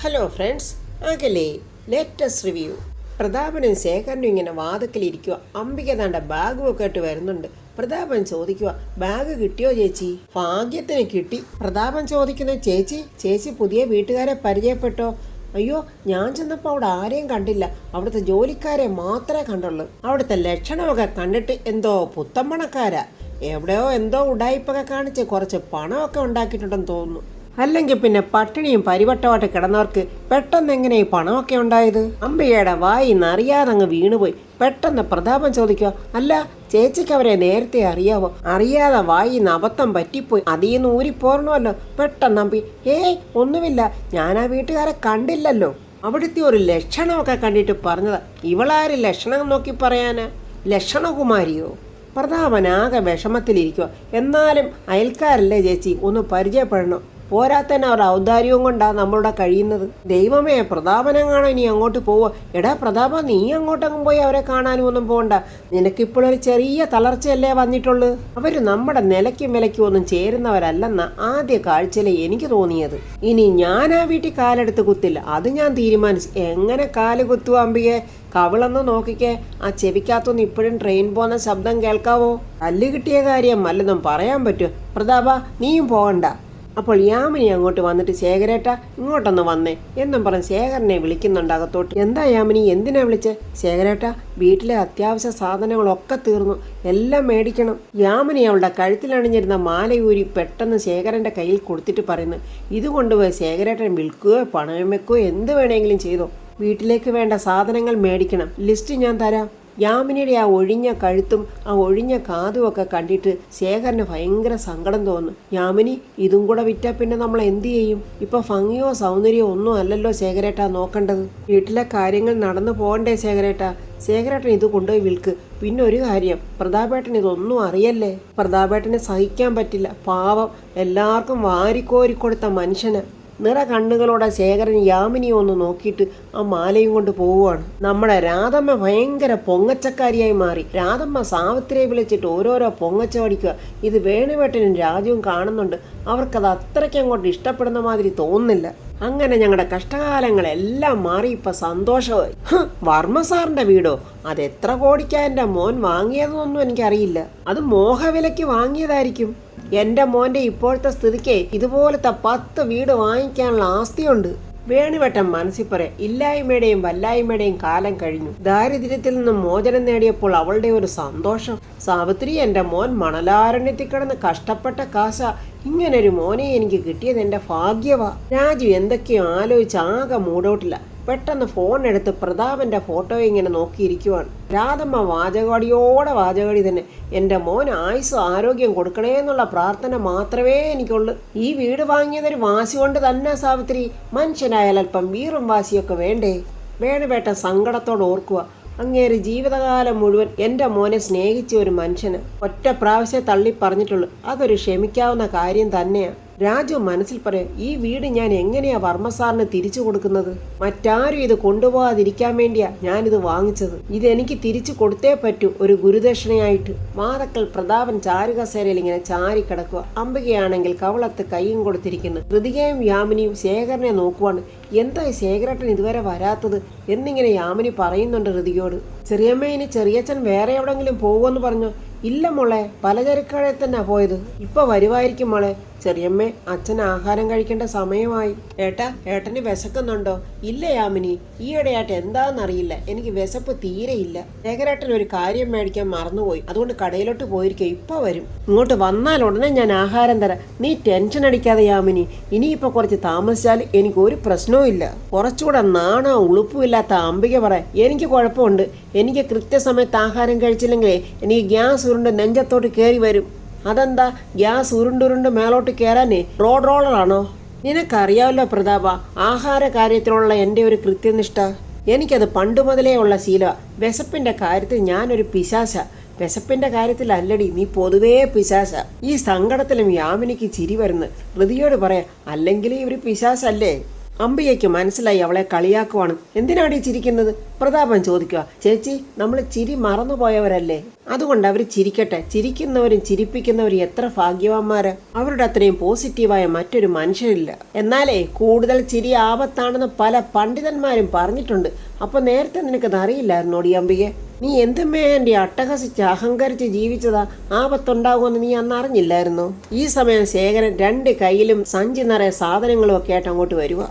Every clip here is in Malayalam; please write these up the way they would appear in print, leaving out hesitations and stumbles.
ഹലോ ഫ്രണ്ട്സ്, അകലെ ലേറ്റസ്റ്റ് റിവ്യൂ. പ്രതാപനും ശേഖരനും ഇങ്ങനെ വാതക്കലിരിക്കുക. അംബിക താണ്ട ബാഗുമൊക്കെ ആയിട്ട് വരുന്നുണ്ട്. പ്രതാപൻ ചോദിക്കുക, ബാഗ് കിട്ടിയോ ചേച്ചി? ഭാഗ്യത്തിന് കിട്ടി. പ്രതാപൻ ചോദിക്കുന്ന, ചേച്ചി പുതിയ വീട്ടുകാരെ പരിചയപ്പെട്ടോ? അയ്യോ, ഞാൻ ചെന്നപ്പോൾ അവിടെ ആരെയും കണ്ടില്ല. അവിടുത്തെ ജോലിക്കാരെ മാത്രമേ കണ്ടുള്ളൂ. അവിടുത്തെ ലക്ഷണമൊക്കെ കണ്ടിട്ട് എന്തോ പുത്തമ്പണക്കാരാ. എവിടെയോ എന്തോ ഉടായിപ്പൊക്കെ കാണിച്ച് കുറച്ച് പണമൊക്കെ ഉണ്ടാക്കിയിട്ടുണ്ടെന്ന് തോന്നുന്നു. അല്ലെങ്കിൽ പിന്നെ പട്ടിണിയും പരിവട്ടമായിട്ട് കിടന്നവർക്ക് പെട്ടെന്ന് എങ്ങനെ ഈ പണമൊക്കെ ഉണ്ടായത്? അംബികയുടെ വായി അറിയാതെ അങ്ങ് വീണുപോയി. പെട്ടെന്ന് പ്രതാപൻ ചോദിക്കുക, അല്ല ചേച്ചിക്ക് അവരെ നേരത്തെ അറിയാവോ? അറിയാതെ വായി അബദ്ധം പറ്റിപ്പോയി, അതീന്ന് ഊരിപ്പോരണമല്ലോ. പെട്ടെന്ന് അമ്പി, ഒന്നുമില്ല, ഞാൻ ആ വീട്ടുകാരെ കണ്ടില്ലല്ലോ. അവിടുത്തെ ഒരു ലക്ഷണമൊക്കെ കണ്ടിട്ട് പറഞ്ഞതാ. ഇവളാര് ലക്ഷണം നോക്കി പറയാനാ? ലക്ഷണകുമാരിയോ? പ്രതാപനാകെ വിഷമത്തിലിരിക്കുക. എന്നാലും അയൽക്കാരല്ലേ ചേച്ചി, ഒന്ന് പരിചയപ്പെടണം. പോരാത്തന്നെ അവർ ഔദാര്യവും കൊണ്ടാണ് നമ്മളിവിടെ കഴിയുന്നത്. ദൈവമേ, പ്രതാപനെങ്ങാണോ ഇനി അങ്ങോട്ട് പോവുക? എടാ പ്രതാപ, നീ അങ്ങോട്ടങ്ങും പോയി അവരെ കാണാനും ഒന്നും പോകണ്ട. നിനക്കിപ്പോഴൊരു ചെറിയ തളർച്ചയല്ലേ വന്നിട്ടുള്ളൂ. അവർ നമ്മുടെ നിലയ്ക്കും വിലയ്ക്കും ഒന്നും ചേരുന്നവരല്ലെന്ന ആദ്യ കാഴ്ചയിലെ എനിക്ക് തോന്നിയത്. ഇനി ഞാൻ ആ വീട്ടിൽ കാലെടുത്ത് കുത്തില്ല, അത് ഞാൻ തീരുമാനിച്ചു. എങ്ങനെ കാല് കുത്തുക അംബികെ? കവിളൊന്ന് നോക്കിക്കേ, ആ ചെവിക്കകത്തൊന്ന് ഇപ്പോഴും ട്രെയിൻ പോകുന്ന ശബ്ദം കേൾക്കാവോ? തല്ല് കിട്ടിയ കാര്യം വല്ലതും പറയാൻ പറ്റുമോ? പ്രതാപ, നീയും പോകണ്ട. അപ്പോൾ യാമിനി അങ്ങോട്ട് വന്നിട്ട്, ശേഖരേട്ട ഇങ്ങോട്ടൊന്ന് വന്നേ എന്നും പറഞ്ഞ് ശേഖരനെ വിളിക്കുന്നുണ്ട് അകത്തോട്ട്. എന്താ യാമിനി, എന്തിനാ വിളിച്ചേ? ശേഖരേട്ട, വീട്ടിലെ അത്യാവശ്യ സാധനങ്ങളൊക്കെ തീർന്നു, എല്ലാം മേടിക്കണം. യാമിനി അവളുടെ കഴുത്തിലണിഞ്ഞിരുന്ന മാലയൂരി പെട്ടെന്ന് ശേഖരൻ്റെ കയ്യിൽ കൊടുത്തിട്ട് പറയുന്നു, ഇത് കൊണ്ടുപോയി ശേഖരേട്ടൻ വിൽക്കുകയോ പണയം വെക്കുകയോ എന്ത് വേണമെങ്കിലും ചെയ്തോ. വീട്ടിലേക്ക് വേണ്ട സാധനങ്ങൾ മേടിക്കണം, ലിസ്റ്റ് ഞാൻ തരാം. യാമിനിയുടെ ആ ഒഴിഞ്ഞ കഴുത്തും ആ ഒഴിഞ്ഞ കാതുമൊക്കെ കണ്ടിട്ട് ശേഖരന് ഭയങ്കര സങ്കടം തോന്നുന്നു. യാമിനി, ഇതും കൂടെ വിറ്റാൽ പിന്നെ നമ്മൾ എന്ത് ചെയ്യും? ഇപ്പൊ ഭംഗിയോ സൗന്ദര്യമോ ഒന്നും അല്ലല്ലോ ശേഖരേട്ടാ നോക്കേണ്ടത്. വീട്ടിലെ കാര്യങ്ങൾ നടന്നു പോകണ്ടേ ശേഖരേട്ടാ? ശേഖരേട്ടൻ ഇത് കൊണ്ടുപോയി വിൽക്ക്. പിന്നെ ഒരു കാര്യം, പ്രതാപേട്ടൻ ഇതൊന്നും അറിയല്ലേ. പ്രതാപേട്ടനെ സഹിക്കാൻ പറ്റില്ല, പാവം, എല്ലാവർക്കും വാരിക്കോരിക്കൊടുത്ത മനുഷ്യന്. നിറ കണ്ണുകളോടെ ശേഖരൻ യാമിനിയെ ഒന്ന് നോക്കിയിട്ട് ആ മാലയും കൊണ്ട് പോവുകയാണ്. നമ്മുടെ രാധമ്മ ഭയങ്കര പൊങ്ങച്ചക്കാരിയായി മാറി. രാധമ്മ സാവിത്രിയെ വിളിച്ചിട്ട് ഓരോരോ പൊങ്ങച്ച പഠിക്കുക. ഇത് വേണുവേട്ടനും രാജുവും കാണുന്നുണ്ട്. അവർക്കത് അത്രയ്ക്ക് അങ്ങോട്ട് ഇഷ്ടപ്പെടുന്ന മാതിരി തോന്നുന്നില്ല. അങ്ങനെ ഞങ്ങളുടെ കഷ്ടകാലങ്ങളെല്ലാം മാറി ഇപ്പൊ സന്തോഷമായി. വർമ്മ സാറിന്റെ വീടോ? അത് എത്ര കോടിക്കാ എൻ്റെ മോൻ വാങ്ങിയതെന്നൊന്നും എനിക്കറിയില്ല. അത് മോഹവിലയ്ക്ക് വാങ്ങിയതായിരിക്കും. എൻ്റെ മോൻ്റെ ഇപ്പോഴത്തെ സ്ഥിതിക്ക് ഇതുപോലത്തെ 10 വീട് വാങ്ങിക്കാനുള്ള ആസ്തിയുണ്ട്. വേണുവേട്ടൻ മനസ്സിൽ പറയാം, ഇല്ലായ്മയുടെയും വല്ലായ്മയുടെയും കാലം കഴിഞ്ഞു. ദാരിദ്ര്യത്തിൽ നിന്നും മോചനം നേടിയപ്പോൾ അവളുടെ ഒരു സന്തോഷം. സാവിത്രി, എൻ്റെ മോൻ മണലാരണ്യത്തിൽ കിടന്ന് കഷ്ടപ്പെട്ട കാശ. ഇങ്ങനൊരു മോനെ എനിക്ക് കിട്ടിയത് എൻ്റെ ഭാഗ്യവാ. രാജു എന്തൊക്കെയോ ആലോചിച്ച് ആകെ മൂടോട്ടില്ല. പെട്ടെന്ന് ഫോൺ എടുത്ത് പ്രതാപന്റെ ഫോട്ടോ ഇങ്ങനെ നോക്കിയിരിക്കുവാണ്. രാധമ്മ വാചകടി തന്നെ, എൻ്റെ മോൻ ആയുസ് ആരോഗ്യം കൊടുക്കണേ എന്നുള്ള പ്രാർത്ഥന മാത്രമേ എനിക്കുള്ളൂ. ഈ വീട് വാങ്ങിയതൊരു വാശി കൊണ്ട് തന്നെ സാവിത്രി. മനുഷ്യനായാൽ അല്പം വീറും വാശിയൊക്കെ വേണ്ടേ? വേണുവേട്ടൻ സങ്കടത്തോട് ഓർക്കുക, അങ്ങേര് ജീവിതകാലം മുഴുവൻ എൻ്റെ മോനെ സ്നേഹിച്ച ഒരു മനുഷ്യന് ഒറ്റ പ്രാവശ്യം തള്ളി പറഞ്ഞിട്ടുള്ളൂ. അതൊരു ക്ഷമിക്കാവുന്ന കാര്യം തന്നെയാണ്. രാജു മനസ്സിൽ പറയാം, ഈ വീട് ഞാൻ എങ്ങനെയാ വർമ്മസാറിന് തിരിച്ചു കൊടുക്കുന്നത്? മറ്റാരും ഇത് കൊണ്ടുപോകാതിരിക്കാൻ വേണ്ടിയാ ഞാനിത് വാങ്ങിച്ചത്. ഇതെനിക്ക് തിരിച്ചു കൊടുത്തേ പറ്റൂ, ഒരു ഗുരുദക്ഷിണയായിട്ട്. മാതക്കൽ പ്രതാപൻ ചാരുകസേരയിൽ ഇങ്ങനെ ചാരി കിടക്കുക. അംബികയാണെങ്കിൽ കവളത്ത് കൈയും കൊടുത്തിരിക്കുന്നു. ഹൃതികയും യാമിനിയും ശേഖരനെ നോക്കുവാണ്. എന്താ ശേഖരേട്ടൻ ഇതുവരെ വരാത്തത് എന്നിങ്ങനെ യാമിനി പറയുന്നുണ്ട് ഹൃതികയോട്. ചെറിയമ്മ, ഇനി ചെറിയച്ഛൻ വേറെ എവിടെങ്കിലും പോകുമെന്ന് പറഞ്ഞോ? ഇല്ല മോളെ, പലചരക്കടയിൽ തന്നെ പോയത്. ഇപ്പൊ വരുമായിരിക്കും മോളെ. ചെറിയമ്മേ, അച്ഛൻ ആഹാരം കഴിക്കേണ്ട സമയമായി. ഏട്ടന് വിശക്കുന്നുണ്ടോ? ഇല്ല യാമിനി, ഈയിടെയായിട്ട് എന്താണെന്നറിയില്ല, എനിക്ക് വിശപ്പ് തീരെയില്ല. ശേഖരേട്ടൻ ഒരു കാര്യം മേടിക്കാൻ മറന്നുപോയി, അതുകൊണ്ട് കടയിലോട്ട് പോയിരിക്കുക. ഇപ്പൊ വരും. ഇങ്ങോട്ട് വന്നാൽ ഉടനെ ഞാൻ ആഹാരം തരാം. നീ ടെൻഷൻ അടിക്കാതെ യാമിനി. ഇനിയിപ്പോൾ കുറച്ച് താമസിച്ചാൽ എനിക്ക് ഒരു പ്രശ്നവും ഇല്ല. കുറച്ചുകൂടെ നാണോ ഉളുപ്പും ഇല്ലാത്ത അംബിക പറയാം, എനിക്ക് കുഴപ്പമുണ്ട്. എനിക്ക് കൃത്യസമയത്ത് ആഹാരം കഴിച്ചില്ലെങ്കിലേ എനിക്ക് ഗ്യാസ് ഉരുണ്ട് നെഞ്ചത്തോട്ട് കയറി വരും. അതെന്താ ഗ്യാസ് ഉരുണ്ടുരുണ്ട് മേലോട്ട് കയറാനേ? റോഡ് റോളറാണോ? നിനക്കറിയാമല്ലോ പ്രതാപ, ആഹാര കാര്യത്തിലുള്ള എൻ്റെ ഒരു കൃത്യനിഷ്ഠ. എനിക്കത് പണ്ട് മുതലേ ഉള്ള ശീലമാണ്. വിശപ്പിൻ്റെ കാര്യത്തിൽ ഞാനൊരു പിശാശ. വിശപ്പിൻ്റെ കാര്യത്തിൽ അല്ലടി, നീ പൊതുവേ പിശാശ. ഈ സങ്കടത്തിലും യാമിനിക്ക് ചിരി വരുന്നു. ഹൃതിയോട് പറയാം, അല്ലെങ്കിൽ ഇവർ പിശാശല്ലേ? അമ്പികയ്ക്ക് മനസ്സിലായി അവളെ കളിയാക്കുവാണ്. എന്തിനാണ് ഈ ചിരിക്കുന്നത്? പ്രതാപൻ ചോദിക്കുക. ചേച്ചി, നമ്മൾ ചിരി മറന്നുപോയവരല്ലേ, അതുകൊണ്ട് അവർ ചിരിക്കട്ടെ. ചിരിക്കുന്നവരും ചിരിപ്പിക്കുന്നവരും എത്ര ഭാഗ്യവാന്മാര്. അവരുടെ അത്രയും പോസിറ്റീവായ മറ്റൊരു മനുഷ്യരില്ല. എന്നാലേ കൂടുതൽ ചിരി ആപത്താണെന്ന് പല പണ്ഡിതന്മാരും പറഞ്ഞിട്ടുണ്ട്. അപ്പൊ നേരത്തെ നിനക്കത് അറിയില്ലായിരുന്നോടി അമ്പികെ? നീ എന്തുമേ എൻ്റെ അട്ടഹസിച്ച് അഹങ്കരിച്ച് ജീവിച്ചതാ? ആപത്തുണ്ടാകുമെന്ന് നീ അന്ന് അറിഞ്ഞില്ലായിരുന്നോ? ഈ സമയം ശേഖരൻ 2 കൈയിലും സഞ്ചി നിറയെ സാധനങ്ങളും ഒക്കെ ആയിട്ട് അങ്ങോട്ട് വരുക.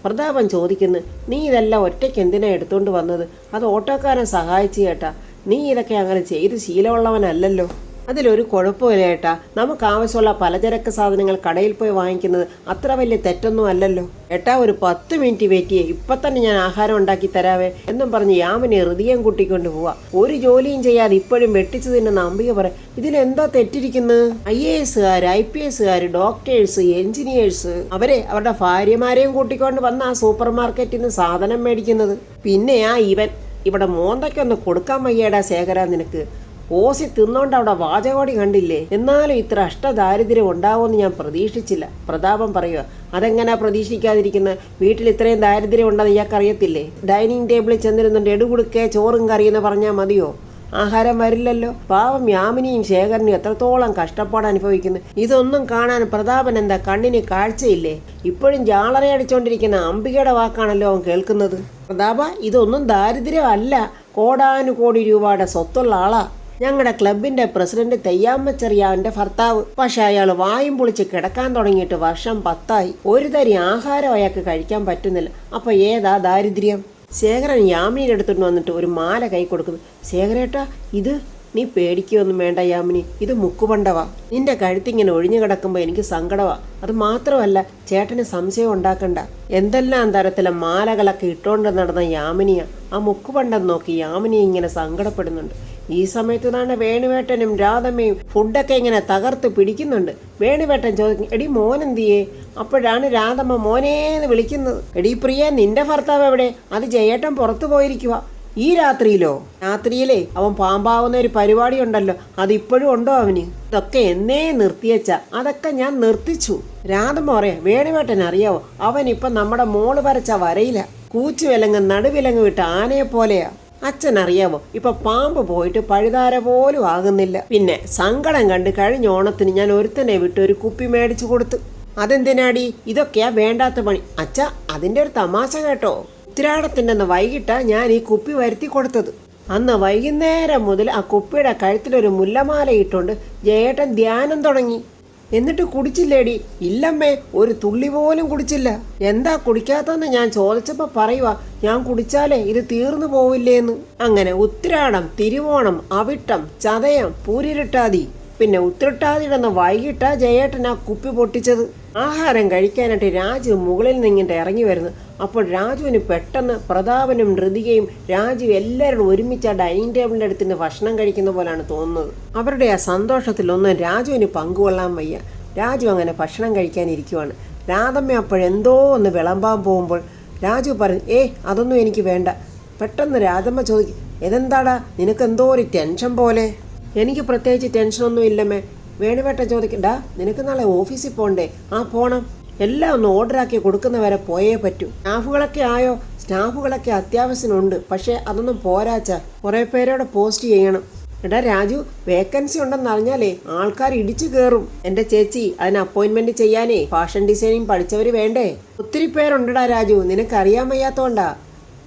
പ്രതാപൻ ചോദിക്കുന്നു, നീ ഇതെല്ലാം ഒറ്റയ്ക്ക് എന്തിനാ എടുത്തുകൊണ്ട് വന്നത്? അത് ഓട്ടോക്കാരൻ സഹായിച്ചു ചേട്ടാ. നീ ഇതൊക്കെ അങ്ങനെ ചെയ്ത് ശീലമുള്ളവനല്ലല്ലോ. അതിലൊരു കുഴപ്പമില്ല ഏട്ടാ. നമുക്ക് ആവശ്യമുള്ള പലചരക്ക് സാധനങ്ങൾ കടയിൽ പോയി വാങ്ങിക്കുന്നത് അത്ര വലിയ തെറ്റൊന്നും അല്ലല്ലോ. ഏട്ടാ, ഒരു 10 മിനിറ്റ് വെയിറ്റ് ചെയ്യേ, ഇപ്പം തന്നെ ഞാൻ ആഹാരം ഉണ്ടാക്കി തരാവേ എന്നും പറഞ്ഞ് യാമിനെ ഹൃദയം കൂട്ടിക്കൊണ്ട് പോവാ. ഒരു ജോലിയും ചെയ്യാതെ ഇപ്പോഴും വെട്ടിച്ചു തിന്നുന്ന അമ്പിക പറയും, ഇതിലെന്താ തെറ്റിരിക്കുന്നത്? IAS-കാർ, IPS-കാർ, ഡോക്ടേഴ്സ്, എഞ്ചിനീയേഴ്സ് അവരുടെ ഭാര്യമാരെയും കൂട്ടിക്കൊണ്ട് വന്ന ആ സൂപ്പർ മാർക്കറ്റിൽ നിന്ന് സാധനം മേടിക്കുന്നത്. പിന്നെ ഇവൻ ഇവിടെ മോന്തയ്ക്കൊന്ന് കൊടുക്കാൻ വയ്യേടാ ശേഖര നിനക്ക്. ഓസി തിന്നോണ്ട് അവിടെ വാചകോടി കണ്ടില്ലേ? എന്നാലും ഇത്ര അഷ്ടദാരിദ്ര്യം ഉണ്ടാവുമെന്ന് ഞാൻ പ്രതീക്ഷിച്ചില്ല. പ്രതാപം പറയുക. അതെങ്ങനാ പ്രതീക്ഷിക്കാതിരിക്കുന്നത്? വീട്ടിൽ ഇത്രയും ദാരിദ്ര്യം ഉണ്ടെന്ന് ഇയാൾക്കറിയത്തില്ലേ? ഡൈനിങ് ടേബിളിൽ ചെന്നിരുന്നുണ്ട് എടുകുടുക്കെ ചോറും കറിയെന്ന് പറഞ്ഞാൽ മതിയോ? ആഹാരം വരില്ലല്ലോ. പാവം യാമിനിയും ശേഖരനും എത്രത്തോളം കഷ്ടപ്പാട് അനുഭവിക്കുന്നു. ഇതൊന്നും കാണാൻ പ്രതാപൻ എന്താ കണ്ണിന് കാഴ്ചയില്ലേ? ഇപ്പോഴും ജാളറയടിച്ചോണ്ടിരിക്കുന്ന അംബികയുടെ വാക്കാണല്ലോ അവൻ കേൾക്കുന്നത്. പ്രതാപ, ഇതൊന്നും ദാരിദ്ര്യമല്ല, കോടാനുകോടി രൂപയുടെ സ്വത്തുള്ള ആളാ. ഞങ്ങളുടെ ക്ലബിന്റെ പ്രസിഡന്റ് തെയ്യാമ്മച്ചെറിയാവിന്റെ ഭർത്താവ്. പക്ഷെ അയാൾ വായും പൊളിച്ച് കിടക്കാൻ തുടങ്ങിയിട്ട് വർഷം 10ആയി. ഒരു തരി ആഹാരം അയാൾക്ക് കഴിക്കാൻ പറ്റുന്നില്ല. അപ്പൊ ഏതാ ദാരിദ്ര്യം? ശേഖരൻ യാമിനിയുടെ അടുത്തോണ്ട് വന്നിട്ട് ഒരു മാല കൈ കൊടുക്കുന്നു. ശേഖരേട്ടാ, ഇത് നീ പേടിക്കൊന്നും വേണ്ട യാമിനി, ഇത് മുക്കുപണ്ടവാ. നിന്റെ കഴുത്തിങ്ങനെ ഒഴിഞ്ഞു കിടക്കുമ്പോൾ എനിക്ക് സങ്കടവാ. അത് മാത്രമല്ല, ചേട്ടന് സംശയം ഉണ്ടാക്കണ്ട. എന്തെല്ലാം തരത്തിലെ മാലകളൊക്കെ ഇട്ടോണ്ട് നടന്ന യാമിനിയ ആ മുക്കുപണ്ടം നോക്കി യാമിനി ഇങ്ങനെ സങ്കടപ്പെടുന്നുണ്ട്. ഈ സമയത്ത് തന്നെ വേണുവേട്ടനും രാധമ്മയും ഫുഡൊക്കെ ഇങ്ങനെ തകർത്ത് പിടിക്കുന്നുണ്ട്. വേണുവേട്ടൻ ചോദിക്കും, എടി മോനെന്തിയേ? അപ്പോഴാണ് രാധമ്മ മോനേന്ന് വിളിക്കുന്നത്. എടി പ്രിയ, നിന്റെ ഭർത്താവ് എവിടെ? അത് ജയേട്ടൻ പുറത്തു പോയിരിക്കുക. ഈ രാത്രിയിലോ? രാത്രിയിലേ അവൻ പാമ്പാവുന്ന ഒരു പരിപാടി ഉണ്ടല്ലോ, അതിപ്പോഴും ഉണ്ടോ അവന്? ഇതൊക്കെ എന്നേ നിർത്തിയച്ച. അതൊക്കെ ഞാൻ നിർത്തിച്ചു. രാധമ്മ പറയാ, വേണുവേട്ടൻ അറിയാവോ, അവൻ ഇപ്പം നമ്മുടെ മോള് വരച്ച വരയില്ല. കൂച്ചുവിലങ്ങ് നടുവിലങ്ങ് വിട്ട ആനയെ പോലെയാ. അച്ഛൻ അറിയാവോ, ഇപ്പൊ പാമ്പ് പോയിട്ട് പഴുതാര പോലും ആകുന്നില്ല. പിന്നെ സങ്കടം കണ്ട് കഴിഞ്ഞ ഓണത്തിന് ഞാൻ ഒരുത്തനെ വിട്ട് ഒരു കുപ്പി മേടിച്ചു കൊടുത്തു. അതെന്തിനാടി? ഇതൊക്കെയാ വേണ്ടാത്ത പണി. അച്ഛ, അതിൻ്റെ ഒരു തമാശ കേട്ടോ. ഉത്തിരാടത്തിൻ്റെ അന്ന് വൈകിട്ടാ ഞാൻ ഈ കുപ്പി വരുത്തി കൊടുത്തത്. അന്ന് വൈകുന്നേരം മുതൽ ആ കുപ്പിയുടെ കഴുത്തിലൊരു മുല്ലമാല ഇട്ടുകൊണ്ട് ജയേട്ടൻ ധ്യാനം തുടങ്ങി. എന്നിട്ട് കുടിച്ചില്ലേടി? ഇല്ലമ്മേ, ഒരു തുള്ളി പോലും കുടിച്ചില്ല. എന്താ കുടിക്കാത്തതെന്ന് ഞാൻ ചോദിച്ചപ്പോൾ പറയുക, ഞാൻ കുടിച്ചാലേ ഇത് തീർന്നു പോവില്ലേന്ന്. അങ്ങനെ ഉത്തിരാടം, തിരുവോണം, അവിട്ടം, ചതയം, പൂരിരുട്ടാതി, പിന്നെ ഉത്തിരട്ടാതിയുടെ വൈകിട്ടാ ജയേട്ടൻ ആ കുപ്പി പൊട്ടിച്ചത്. ആഹാരം കഴിക്കാനായിട്ട് രാജു മുകളിൽ നിന്നിട്ട് ഇറങ്ങി വരുന്നു. അപ്പോൾ രാജുവിന് പെട്ടെന്ന് പ്രതാപനും ഋതികയും രാജു എല്ലാവരും ഒരുമിച്ച് ആ ഡൈനിങ് ടേബിളിൻ്റെ അടുത്ത് നിന്ന് ഭക്ഷണം കഴിക്കുന്ന പോലാണ് തോന്നുന്നത്. അവരുടെ ആ സന്തോഷത്തിലൊന്നും രാജുവിന് പങ്കുകൊള്ളാൻ വയ്യ. രാജു അങ്ങനെ ഭക്ഷണം കഴിക്കാനിരിക്കുവാണ്. രാധമ്മ അപ്പോഴെന്തോ ഒന്ന് വിളമ്പാൻ പോകുമ്പോൾ രാജു പറഞ്ഞു, അതൊന്നും എനിക്ക് വേണ്ട. പെട്ടെന്ന് രാധമ്മ ചോദിക്കും, ഇതെന്താടാ, നിനക്കെന്തോ ഒരു ടെൻഷൻ പോലെ? എനിക്ക് പ്രത്യേകിച്ച് ടെൻഷനൊന്നും ഇല്ലമ്മേ. വേണുവേട്ടൻ ചോദിക്കണ്ടാ, നിനക്ക് നാളെ ഓഫീസിൽ പോകണ്ടേ? ആ പോണം. എല്ലാം ഒന്ന് ഓർഡറാക്കി കൊടുക്കുന്നവരെ പോയേ പറ്റൂ. സ്റ്റാഫുകളൊക്കെ ആയോ? സ്റ്റാഫുകളൊക്കെ അത്യാവശ്യമുണ്ട്, പക്ഷേ അതൊന്നും പോരാച്ച. കുറേ പേരോടെ പോസ്റ്റ് ചെയ്യണം. എടാ രാജു, വേക്കൻസി ഉണ്ടെന്ന് അറിഞ്ഞാലേ ആൾക്കാർ ഇടിച്ചു കയറും. എൻ്റെ ചേച്ചി, അതിന് അപ്പോയിൻമെന്റ് ചെയ്യാനേ ഫാഷൻ ഡിസൈനിങ് പഠിച്ചവർ വേണ്ടേ? ഒത്തിരി പേരുണ്ടടാ രാജു, നിനക്കറിയാൻ വയ്യാത്തോണ്ടാ.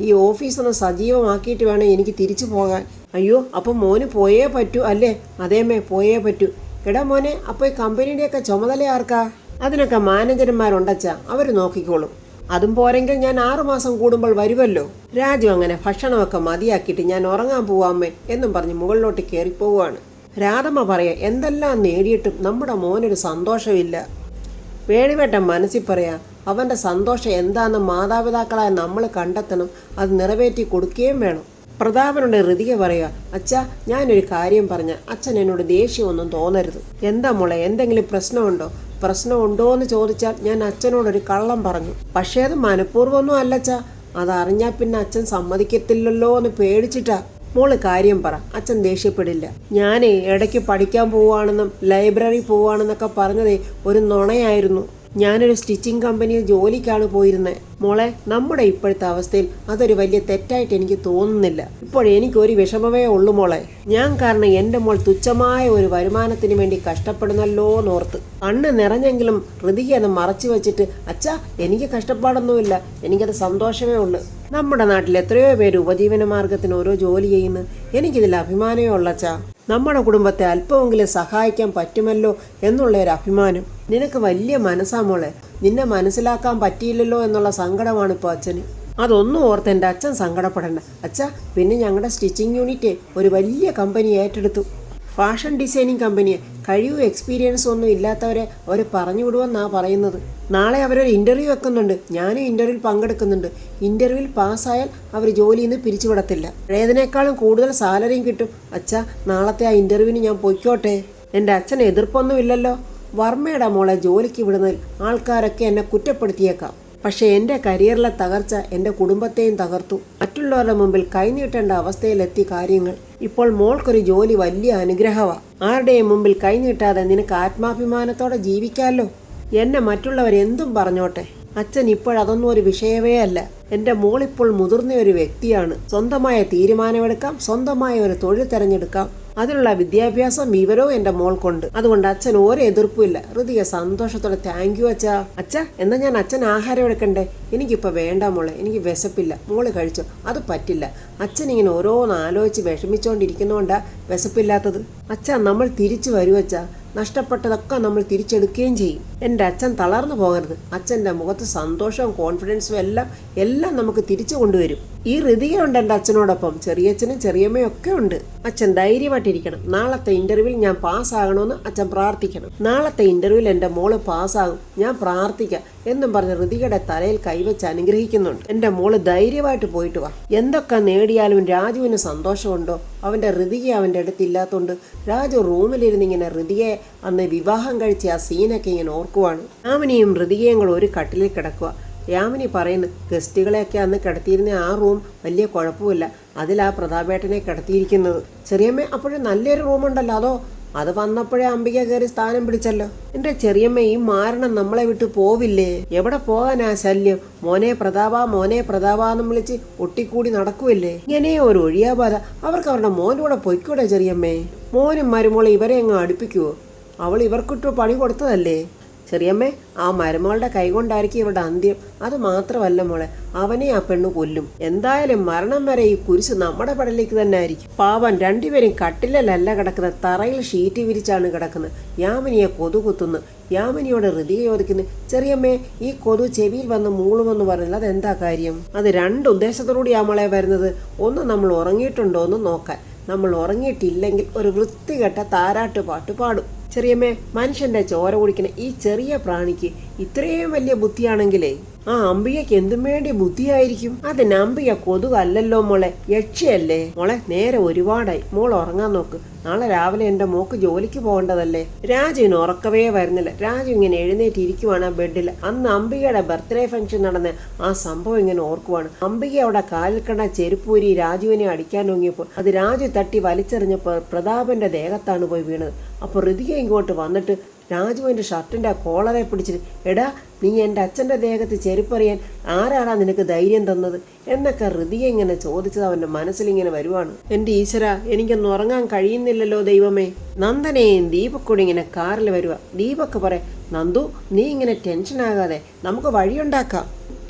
ഈ ഓഫീസ് ഒന്ന് സജീവമാക്കിയിട്ട് വേണം എനിക്ക് തിരിച്ചു പോകാൻ. അയ്യോ, അപ്പം മോന് പോയേ പറ്റൂ അല്ലേ? അതേമേ, പോയേ പറ്റൂ. എടാ മോനെ, അപ്പോൾ ഈ കമ്പനിയുടെയൊക്കെ ചുമതല ആർക്കാ? അതിനൊക്കെ മാനേജർമാരുണ്ടച്ചാ, അവർ നോക്കിക്കോളും. അതും പോരെങ്കിൽ ഞാൻ 6 മാസം കൂടുമ്പോൾ വരുമല്ലോ. രാജു അങ്ങനെ ഭക്ഷണമൊക്കെ മതിയാക്കിയിട്ട് ഞാൻ ഉറങ്ങാൻ പോവാമ്മേ എന്നും പറഞ്ഞ് മുകളിലോട്ട് കയറിപ്പോവുകയാണ്. രാധമ്മ പറയാ, എന്തെല്ലാം നേടിയിട്ടും നമ്മുടെ മോനൊരു സന്തോഷമില്ല. വേണുവേട്ടൻ മനസ്സിൽ പറയാ, അവൻ്റെ സന്തോഷം എന്താണെന്ന് മാതാപിതാക്കളായ നമ്മൾ കണ്ടെത്തണം, അത് നിറവേറ്റി കൊടുക്കുകയും വേണം. പ്രതാപനോട് ഋതിക പറയുക, അച്ഛാ, ഞാനൊരു കാര്യം പറഞ്ഞ അച്ഛൻ എന്നോട് ദേഷ്യമൊന്നും തോന്നരുത്. എന്താ മോളെ, എന്തെങ്കിലും പ്രശ്നമുണ്ടോ? പ്രശ്നമുണ്ടോ എന്ന് ചോദിച്ചാൽ ഞാൻ അച്ഛനോടൊരു കള്ളം പറഞ്ഞു. പക്ഷേ അത് മനഃപൂർവ്വമൊന്നും അല്ലച്ചാ, അതറിഞ്ഞാൽ പിന്നെ അച്ഛൻ സമ്മതിക്കത്തില്ലല്ലോ എന്ന് പേടിച്ചിട്ടാ. മോള് കാര്യം പറ, അച്ഛൻ ദേഷ്യപ്പെടില്ല. ഞാനേ ഇടയ്ക്ക് പഠിക്കാൻ പോവുകയാണെന്നും ലൈബ്രറി പോവുകയാണെന്നൊക്കെ പറഞ്ഞതേ ഒരു നുണയായിരുന്നു. ഞാനൊരു സ്റ്റിച്ചിങ് കമ്പനിയിൽ ജോലിക്കാണ് പോയിരുന്നത്. മോളെ, നമ്മുടെ ഇപ്പോഴത്തെ അവസ്ഥയിൽ അതൊരു വലിയ തെറ്റായിട്ട് എനിക്ക് തോന്നുന്നില്ല. ഇപ്പോഴെനിക്കൊരു വിഷമമേ ഉള്ളൂ മോളെ. ഞാൻ കാരണം എൻ്റെ മോൾ തുച്ഛമായ ഒരു വരുമാനത്തിന് വേണ്ടി കഷ്ടപ്പെടുന്നല്ലോ എന്നോർത്ത്. കണ്ണ് നിറഞ്ഞെങ്കിലും ഹൃതിക അത് മറച്ചു വെച്ചിട്ട്, അച്ഛാ എനിക്ക് കഷ്ടപ്പാടൊന്നുമില്ല, എനിക്കത് സന്തോഷമേ ഉള്ളൂ. നമ്മുടെ നാട്ടിൽ എത്രയോ പേര് ഉപജീവന മാർഗത്തിന് ഓരോ ജോലി ചെയ്യുന്നു. എനിക്കിതിൽ അഭിമാനമേ ഉള്ളച്ചാ. നമ്മുടെ കുടുംബത്തെ അല്പമെങ്കിലും സഹായിക്കാൻ പറ്റുമല്ലോ എന്നുള്ള ഒരു അഭിമാനം. നിനക്ക് വലിയ മനസ്സാ മോളെ. നിന്നെ മനസ്സിലാക്കാൻ പറ്റിയില്ലല്ലോ എന്നുള്ള സങ്കടമാണ് ഇപ്പോൾ അച്ഛന്. അതൊന്നും ഓർത്ത് എൻ്റെ അച്ഛൻ സങ്കടപ്പെടണ്ട അച്ഛാ. പിന്നെ ഞങ്ങളുടെ സ്റ്റിച്ചിങ് യൂണിറ്റ് ഒരു വലിയ കമ്പനി ഏറ്റെടുത്തു. ഫാഷൻ ഡിസൈനിങ് കമ്പനിയെ. കഴിവും എക്സ്പീരിയൻസും ഒന്നും ഇല്ലാത്തവരെ അവർ പറഞ്ഞു വിടുമെന്നാണ് പറയുന്നത്. നാളെ അവരൊരു ഇൻ്റർവ്യൂ വെക്കുന്നുണ്ട്. ഞാനും ഇൻ്റർവ്യൂവിൽ പങ്കെടുക്കുന്നുണ്ട്. ഇൻ്റർവ്യൂവിൽ പാസ്സായാൽ അവർ ജോലിയിൽ നിന്ന് പിരിച്ചുവിടത്തില്ല. പഴയതിനേക്കാളും കൂടുതൽ സാലറിയും കിട്ടും. അച്ഛാ, നാളത്തെ ആ ഇൻ്റർവ്യൂവിന് ഞാൻ പൊയ്ക്കോട്ടെ? എൻ്റെ അച്ഛന് എതിർപ്പൊന്നുമില്ലല്ലോ. വർമ്മയുടെ മോളെ ജോലിക്ക് വിടുന്നതിൽ ആൾക്കാരൊക്കെ എന്നെ കുറ്റപ്പെടുത്തിയേക്കാം. പക്ഷേ എൻ്റെ കരിയറിലെ തകർച്ച എൻ്റെ കുടുംബത്തെയും തകർത്തു. മറ്റുള്ളവരുടെ മുമ്പിൽ കൈനീട്ടേണ്ട അവസ്ഥയിലെത്തി കാര്യങ്ങൾ. ഇപ്പോൾ മോൾക്കൊരു ജോലി വലിയ അനുഗ്രഹമാണ്. ആരുടെയും മുമ്പിൽ കൈനീട്ടാതെ നിനക്ക് ആത്മാഭിമാനത്തോടെ ജീവിക്കാമല്ലോ. എന്നെ മറ്റുള്ളവരെന്തും പറഞ്ഞോട്ടെ. അച്ഛൻ ഇപ്പോഴതൊന്നും ഒരു വിഷയമേ അല്ല. എൻ്റെ മോളിപ്പോൾ മുതിർന്ന ഒരു വ്യക്തിയാണ്. സ്വന്തമായ തീരുമാനമെടുക്കാം, സ്വന്തമായ ഒരു തൊഴിൽ തിരഞ്ഞെടുക്കാം. അതിനുള്ള വിദ്യാഭ്യാസം വിവരവും എൻ്റെ മോൾക്കുണ്ട്. അതുകൊണ്ട് അച്ഛൻ ഒരു എതിർപ്പുമില്ല. ഹൃദയ സന്തോഷത്തോടെ താങ്ക് യു അച്ഛാ. അച്ഛാ, എന്നാ ഞാൻ അച്ഛൻ ആഹാരം എടുക്കണ്ടേ? എനിക്കിപ്പോൾ വേണ്ട മോളെ, എനിക്ക് വിശപ്പില്ല. മോള് കഴിച്ചോ? അത് പറ്റില്ല. അച്ഛൻ ഇങ്ങനെ ഓരോന്ന് ആലോചിച്ച് വിഷമിച്ചുകൊണ്ടിരിക്കുന്നതുകൊണ്ടാ വിശപ്പില്ലാത്തത്. അച്ഛാ, നമ്മൾ തിരിച്ചു വരൂ അച്ഛാ. നഷ്ടപ്പെട്ടതൊക്കെ നമ്മൾ തിരിച്ചെടുക്കുകയും ചെയ്യും. എൻ്റെ അച്ഛൻ തളർന്നു പോകരുത്. അച്ഛൻ്റെ മുഖത്ത് സന്തോഷവും കോൺഫിഡൻസും എല്ലാം നമുക്ക് തിരിച്ചു കൊണ്ടുവരും. ഈ ഹൃതികയുണ്ട് എൻ്റെ അച്ഛനോടൊപ്പം. ചെറിയച്ഛനും ചെറിയമ്മയും ഒക്കെ ഉണ്ട്. അച്ഛൻ ധൈര്യമായിട്ടിരിക്കണം. നാളത്തെ ഇൻ്റർവ്യൂവിൽ ഞാൻ പാസ്സാകണമെന്ന് അച്ഛൻ പ്രാർത്ഥിക്കണം. നാളത്തെ ഇൻ്റർവ്യൂവിൽ എൻ്റെ മോള് പാസ്സാകും, ഞാൻ പ്രാർത്ഥിക്കാം എന്നും പറഞ്ഞ് ഹൃതികയുടെ തലയിൽ കൈവച്ച് അനുഗ്രഹിക്കുന്നുണ്ട്. എൻ്റെ മോള് ധൈര്യമായിട്ട് പോയിട്ട് വാ. എന്തൊക്കെ നേടിയാലും രാജുവിന് സന്തോഷമുണ്ടോ? അവൻ്റെ ഹൃതിക അവൻ്റെ അടുത്തില്ലാത്തതുകൊണ്ട് രാജു റൂമിലിരുന്ന് ഇങ്ങനെ ഹൃതികയെ അന്ന് വിവാഹം കഴിച്ച ആ സീനൊക്കെ ഇങ്ങനെ ഓർക്കുവാണ്. യാമിനിയും ഹൃതികയും കൂടെ ഒരു കട്ടിലിൽ കിടക്കുക. യാമിനി പറയുന്നു, ഗസ്റ്റുകളെയൊക്കെ അന്ന് കിടത്തിയിരുന്ന ആ റൂം വലിയ കുഴപ്പമില്ല. അതിലാ പ്രതാപേട്ടനെ കിടത്തിയിരിക്കുന്നത്. ചെറിയമ്മ അപ്പോഴും നല്ലൊരു റൂമുണ്ടല്ലോ, അതോ? അത് വന്നപ്പോഴേ അംബിക കയറി സ്ഥാനം പിടിച്ചല്ലോ. എൻ്റെ ചെറിയമ്മ, ഈ മാരണം നമ്മളെ വിട്ടു പോവില്ലേ? എവിടെ പോകാനാ ശല്യം? മോനെ പ്രതാപ എന്നും വിളിച്ച് ഒട്ടിക്കൂടി നടക്കുമല്ലേ? ഇങ്ങനെ ഒരു ഒഴിയാബാധ. അവർക്ക് അവരുടെ മോൻ്റെ കൂടെ പൊയ്ക്കൂടെ ചെറിയമ്മേ? മോനും മരുമോളെ ഇവരെ അങ്ങ് അടുപ്പിക്കുവോ? അവൾ ഇവർക്കിട്ടു പണി കൊടുത്തതല്ലേ? ചെറിയമ്മേ, ആ മരുമകളുടെ കൈകൊണ്ടായിരിക്കും ഇവരുടെ അന്ത്യം. അത് മാത്രമല്ല മോളെ, അവനെ ആ പെണ്ണു കൊല്ലും. എന്തായാലും മരണം വരെ ഈ കുരിശ് നമ്മുടെ പടലേക്ക് തന്നെ ആയിരിക്കും. പാവൻ രണ്ടുപേരും കട്ടിലല്ല കിടക്കുന്നത്, തറയിൽ ഷീറ്റ് വിരിച്ചാണ് കിടക്കുന്നത്. യാമിനിയെ കൊതു കുത്തുന്നു. യാമിനിയോട് ഹൃതിക ചോദിക്കുന്നു, ചെറിയമ്മേ, ഈ കൊതു ചെവിയിൽ വന്ന് മൂളുമെന്ന് പറഞ്ഞില്ല, അതെന്താ കാര്യം? അത് രണ്ട് ഉദ്ദേശത്തോടുകൂടി നമ്മളെ വരുന്നത്. ഒന്ന്, നമ്മൾ ഉറങ്ങിയിട്ടുണ്ടോ എന്ന് നോക്കാൻ. നമ്മൾ ഉറങ്ങിയിട്ടില്ലെങ്കിൽ ഒരു വൃത്തികെട്ട താരാട്ട് പാട്ട് പാടും. ചെറിയമ്മേ, മനുഷ്യൻ്റെ ചോര കുടിക്കുന്ന ഈ ചെറിയ പ്രാണിക്ക് ഇത്രയും വലിയ ബുദ്ധിയാണെങ്കിലേ ആ അംബികയ്ക്ക് എന്തും വേണ്ടി ബുദ്ധിയായിരിക്കും. അതിന് അംബിക കൊതുകല്ലല്ലോ മോളെ, യക്ഷിയല്ലേ. മോളെ, നേരെ ഒരുപാടായി. മോൾ ഉറങ്ങാൻ നോക്ക്. നാളെ രാവിലെ എൻ്റെ മോക്ക് ജോലിക്ക് പോകേണ്ടതല്ലേ. രാജുവിന് ഉറക്കവേ വരുന്നില്ല. രാജു ഇങ്ങനെ എഴുന്നേറ്റിരിക്കുവാണ് ആ ബെഡിൽ. അന്ന് അംബികയുടെ ബർത്ത്ഡേ ഫംഗ്ഷൻ നടന്ന ആ സംഭവം ഇങ്ങനെ ഓർക്കുവാണ്. അംബിക അവിടെ കാലിൽ കണ്ട ചെരുപ്പൂരി രാജുവിനെ അടിക്കാൻ ഒങ്ങിയപ്പോൾ അത് രാജു തട്ടി വലിച്ചെറിഞ്ഞപ്പോൾ പ്രതാപന്റെ ദേഹത്താണ് പോയി വീണത്. അപ്പോൾ ഹൃതിക ഇങ്ങോട്ട് വന്നിട്ട് രാജുവിൻ്റെ ഷർട്ടിൻ്റെ കോളറെ പിടിച്ചിട്ട്, എടാ, നീ എൻ്റെ അച്ഛൻ്റെ ദേഹത്ത് ചെരുപ്പറിയാൻ ആരാടാ നിനക്ക് ധൈര്യം തന്നത് എന്നൊക്കെ ഹൃതിക ഇങ്ങനെ ചോദിച്ചത് അവൻ്റെ മനസ്സിലിങ്ങനെ വരുവാണ്. എൻ്റെ ഈശ്വര, എനിക്കൊന്നും ഉറങ്ങാൻ കഴിയുന്നില്ലല്ലോ ദൈവമേ. നന്ദനെയും ദീപക്കൂടി ഇങ്ങനെ കാറിൽ വരുക. ദീപക്ക് പറയാം, നന്ദു, നീ ഇങ്ങനെ ടെൻഷനാകാതെ നമുക്ക് വഴിയുണ്ടാക്കാം.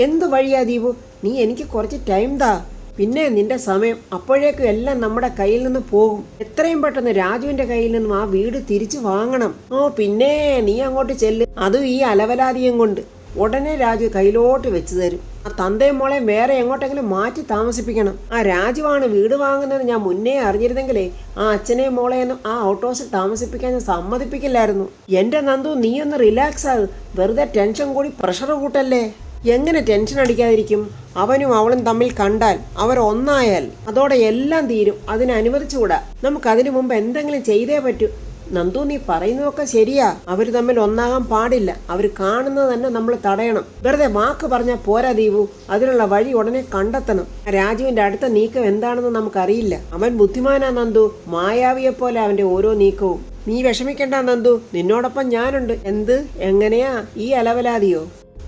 എന്ത് വഴിയാ ദീപു? നീ എനിക്ക് കുറച്ച് ടൈം താ. പിന്നെ നിന്റെ സമയം അപ്പോഴേക്കും എല്ലാം നമ്മുടെ കയ്യിൽ നിന്ന് പോകും. എത്രയും പെട്ടെന്ന് രാജുവിന്റെ കയ്യിൽ നിന്നും ആ വീട് തിരിച്ചു വാങ്ങണം. ഓ പിന്നെ നീ അങ്ങോട്ട് ചെല്ല്, അതും ഈ അലവലാതിയും കൊണ്ട്. ഉടനെ രാജു കയ്യിലോട്ട് വെച്ച് തരും. ആ തന്തയും മോളെയും വേറെ എങ്ങോട്ടെങ്കിലും മാറ്റി താമസിപ്പിക്കണം. ആ രാജുവാണ് വീട് വാങ്ങുന്നത് ഞാൻ മുന്നേ അറിഞ്ഞിരുന്നെങ്കിലേ ആ അച്ഛനെയും മോളെയൊന്നും ആ ഔട്ട് ഹൗസിൽ താമസിപ്പിക്കാൻ ഞാൻ സമ്മതിപ്പിക്കില്ലായിരുന്നു. എൻ്റെ നന്ദു, നീ ഒന്ന് റിലാക്സ് ആകും. വെറുതെ ടെൻഷൻ കൂടി പ്രഷർ കൂട്ടല്ലേ. എങ്ങനെ ടെൻഷൻ അടിക്കാതിരിക്കും? അവനും അവളും തമ്മിൽ കണ്ടാൽ, അവരൊന്നായാൽ അതോടെ എല്ലാം തീരും. അതിനനുവദിച്ചുകൂടാ. നമുക്കതിനു മുമ്പ് എന്തെങ്കിലും ചെയ്തേ പറ്റൂ. നന്ദു, നീ പറയുന്നതൊക്കെ ശരിയാ. അവർ തമ്മിൽ ഒന്നാകാൻ പാടില്ല. അവർ കാണുന്നത് തന്നെ നമ്മൾ തടയണം. വെറുതെ വാക്ക് പറഞ്ഞാൽ പോരാ ദീപു, അതിനുള്ള വഴി ഉടനെ കണ്ടെത്തണം. രാജുവിന്റെ അടുത്ത നീക്കം എന്താണെന്ന് നമുക്കറിയില്ല. അവൻ ബുദ്ധിമാനാ നന്ദു, മായാവിയെ പോലെ അവന്റെ ഓരോ നീക്കവും. നീ വിഷമിക്കണ്ട നന്ദു, നിന്നോടൊപ്പം ഞാനുണ്ട്. എന്ത്, എങ്ങനെയാ ഈ അലവലാതിയോ?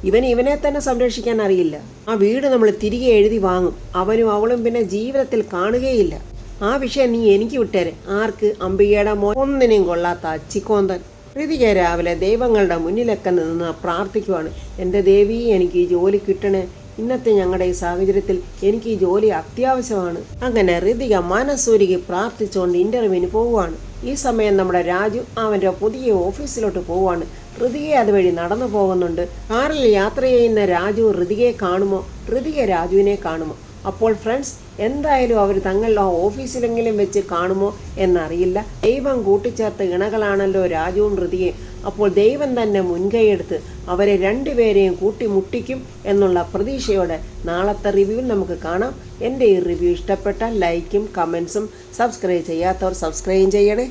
ഇവനെ തന്നെ സംരക്ഷിക്കാൻ അറിയില്ല. ആ വീട് നമ്മൾ തിരികെ എഴുതി വാങ്ങും. അവനും അവളും പിന്നെ ജീവിതത്തിൽ കാണുകയില്ല. ആ വിഷയം നീ എനിക്ക് വിട്ടേരെ. ആർക്ക്? അംബികയുടെ മോൻ, ഒന്നിനെയും കൊള്ളാത്ത അച്ചിക്കോന്തൻ. ഋതിക രാവിലെ ദൈവങ്ങളുടെ മുന്നിലൊക്കെ നിന്ന് പ്രാർത്ഥിക്കുവാണ്. എൻ്റെ ദേവി, എനിക്ക് ഈ ജോലി കിട്ടണേ. ഇന്നത്തെ ഞങ്ങളുടെ ഈ സാഹചര്യത്തിൽ എനിക്ക് ഈ ജോലി അത്യാവശ്യമാണ്. അങ്ങനെ ഋതിക മനസ്സൊരുക്കി പ്രാർത്ഥിച്ചുകൊണ്ട് ഇന്റർവ്യൂവിന് പോവുകയാണ്. ഈ സമയം നമ്മുടെ രാജു അവൻ്റെ പുതിയ ഓഫീസിലോട്ട് പോവുകയാണ്. ഋതികയെ അതുവഴി നടന്നു പോകുന്നുണ്ട്. കാറിൽ യാത്ര ചെയ്യുന്ന രാജു ഋതികയെ കാണുമോ? ഋതിക രാജുവിനെ കാണുമോ? അപ്പോൾ ഫ്രണ്ട്സ്, എന്തായാലും അവർ തങ്ങളുടെ ഓഫീസിലെങ്കിലും വെച്ച് കാണുമോ എന്നറിയില്ല. ദൈവം കൂട്ടിച്ചേർത്ത ഇണകളാണല്ലോ രാജുവും ഋതികയും. അപ്പോൾ ദൈവം തന്നെ മുൻകൈയെടുത്ത് അവരെ രണ്ടുപേരെയും കൂട്ടിമുട്ടിക്കും എന്നുള്ള പ്രതീക്ഷയോടെ നാളത്തെ റിവ്യൂവിൽ നമുക്ക് കാണാം. എൻ്റെ ഈ റിവ്യൂ ഇഷ്ടപ്പെട്ടാൽ ലൈക്കും കമൻസും, സബ്സ്ക്രൈബ് ചെയ്യാത്തവർ സബ്സ്ക്രൈബ് ചെയ്യണേ.